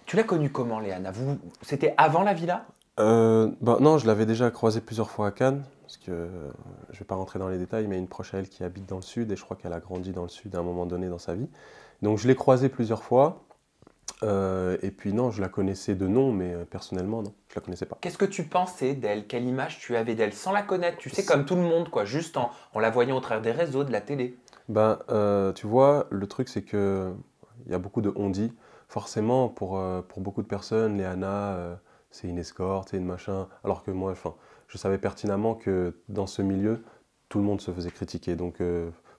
Tu l'as connue comment, Léana? C'était avant la villa? Bah, non, je l'avais déjà croisée plusieurs fois à Cannes, parce que je vais pas rentrer dans les détails, mais une proche à elle qui habite dans le sud, et je crois qu'elle a grandi dans le sud à un moment donné dans sa vie. Donc je l'ai croisée plusieurs fois, et puis non, je la connaissais de nom, mais personnellement, non, je la connaissais pas. Qu'est-ce que tu pensais d'elle? Quelle image tu avais d'elle sans la connaître? Tu sais, comme tout le monde, quoi, juste en la voyant au travers des réseaux, de la télé. Ben, tu vois, le truc c'est que il y a beaucoup de on-dit. Forcément, pour beaucoup de personnes, Léana, c'est une escorte, c'est une machin. Alors que moi, enfin, je savais pertinemment que dans ce milieu, tout le monde se faisait critiquer. Donc,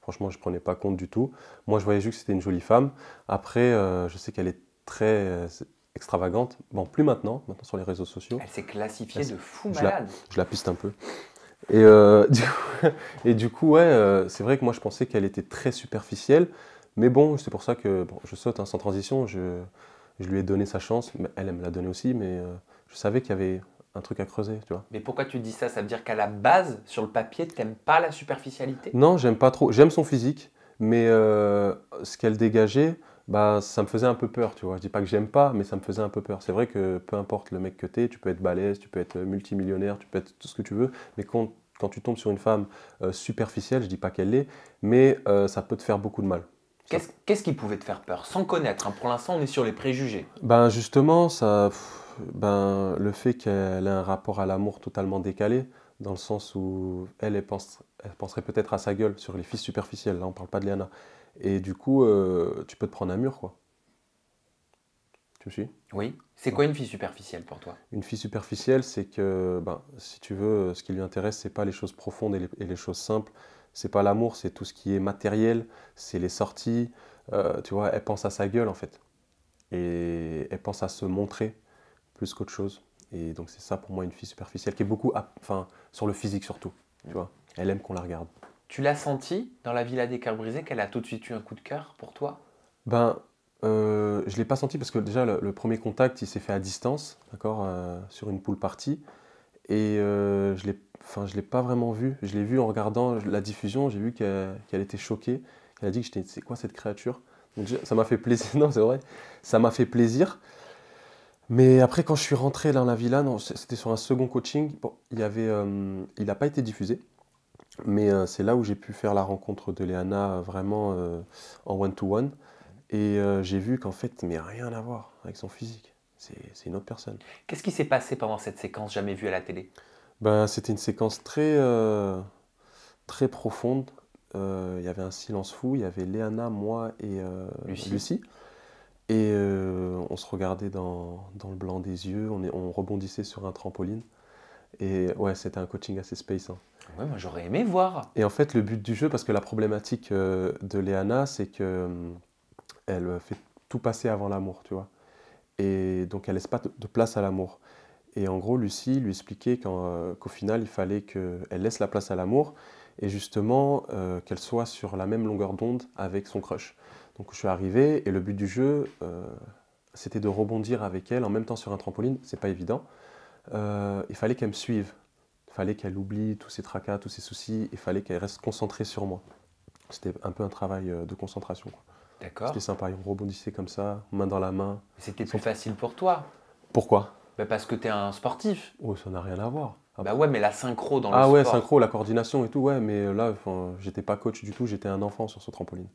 franchement, je prenais pas compte du tout. Moi, je voyais juste que c'était une jolie femme. Après, je sais qu'elle est très extravagante. Bon, plus maintenant, maintenant sur les réseaux sociaux. Elle s'est classifiée de fou Je la, malade. je la piste un peu. Et, et du coup, ouais, c'est vrai que moi je pensais qu'elle était très superficielle, mais bon, c'est pour ça que bon, je saute hein, sans transition, je lui ai donné sa chance, mais elle me l'a donné aussi, mais je savais qu'il y avait un truc à creuser, tu vois. Mais pourquoi tu dis ça? Ça veut dire qu'à la base, sur le papier, t'aimes pas la superficialité? Non, j'aime pas trop, j'aime son physique, mais ce qu'elle dégageait, bah, ça me faisait un peu peur, tu vois. Je dis pas que j'aime pas, mais ça me faisait un peu peur. C'est vrai que peu importe le mec que t'es, tu peux être balèze, tu peux être multimillionnaire, tu peux être tout ce que tu veux, mais quand tu tombes sur une femme superficielle, je dis pas qu'elle l'est, mais ça peut te faire beaucoup de mal. Ça- Qu'est-ce qui pouvait te faire peur? Sans connaître, hein. Pour l'instant, on est sur les préjugés. Ben justement, ben, le fait qu'elle ait un rapport à l'amour totalement décalé, dans le sens où elle penserait peut-être à sa gueule sur les filles superficielles, là on parle pas de Liana. Et du coup, tu peux te prendre un mur, quoi. Tu me suis? Oui. C'est Ouais. quoi une fille superficielle pour toi? Une fille superficielle, c'est que, ben, si tu veux, ce qui lui intéresse, c'est pas les choses profondes et les choses simples. C'est pas l'amour, c'est tout ce qui est matériel, c'est les sorties. Tu vois, elle pense à sa gueule, en fait. Et elle pense à se montrer plus qu'autre chose. Et donc c'est ça pour moi une fille superficielle qui est beaucoup, enfin sur le physique surtout, tu vois. Elle aime qu'on la regarde. Tu l'as senti dans la Villa des Cœurs Brisés qu'elle a tout de suite eu un coup de cœur pour toi? Ben, je l'ai pas senti parce que déjà le premier contact il s'est fait à distance, d'accord, sur une pool party. Et enfin, je l'ai pas vraiment vu. Je l'ai vu en regardant la diffusion, j'ai vu qu'elle était choquée. Elle a dit que j'étais, c'est quoi cette créature? Donc déjà, ça m'a fait plaisir, non c'est vrai, ça m'a fait plaisir. Mais après, quand je suis rentré dans la villa, non, c'était sur un second coaching. Bon, il n'a pas été diffusé, mais c'est là où j'ai pu faire la rencontre de Léana vraiment en one-to-one. Et j'ai vu qu'en fait, mais rien à voir avec son physique. C'est une autre personne. Qu'est-ce qui s'est passé pendant cette séquence jamais vue à la télé? Ben, c'était une séquence très profonde. Il y avait un silence fou. Il y avait Léana, moi et Lucie? Lucie. Et on se regardait dans le blanc des yeux. On rebondissait sur un trampoline. Et ouais, c'était un coaching assez space, hein. Ouais, moi j'aurais aimé voir. Et en fait, le but du jeu, parce que la problématique de Léana, c'est que elle fait tout passer avant l'amour, tu vois. Et donc, elle laisse pas de place à l'amour. Et en gros, Lucie lui expliquait qu'au final, il fallait qu'elle laisse la place à l'amour et justement qu'elle soit sur la même longueur d'onde avec son crush. Donc, je suis arrivé et le but du jeu, c'était de rebondir avec elle en même temps sur un trampoline. C'est pas évident. Il fallait qu'elle me suive. Il fallait qu'elle oublie tous ses tracas, tous ses soucis. Il fallait qu'elle reste concentrée sur moi. C'était un peu un travail de concentration, quoi. C'était D'accord. sympa. Et on rebondissait comme ça, main dans la main. C'était plus facile pour toi. Pourquoi? Bah, parce que t'es un sportif. Oh, ça n'a rien à voir. Bah ouais, mais la synchro dans le Ah ouais, sport. synchro, la coordination et tout, ouais, mais là, enfin, j'étais pas coach du tout, j'étais un enfant sur ce trampoline.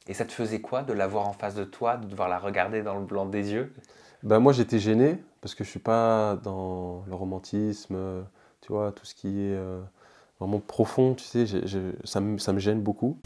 Et ça te faisait quoi de la voir en face de toi, de devoir la regarder dans le blanc des yeux? Ben moi, j'étais gêné parce que je suis pas dans le romantisme, tu vois, tout ce qui est vraiment profond, tu sais, ça me gêne beaucoup.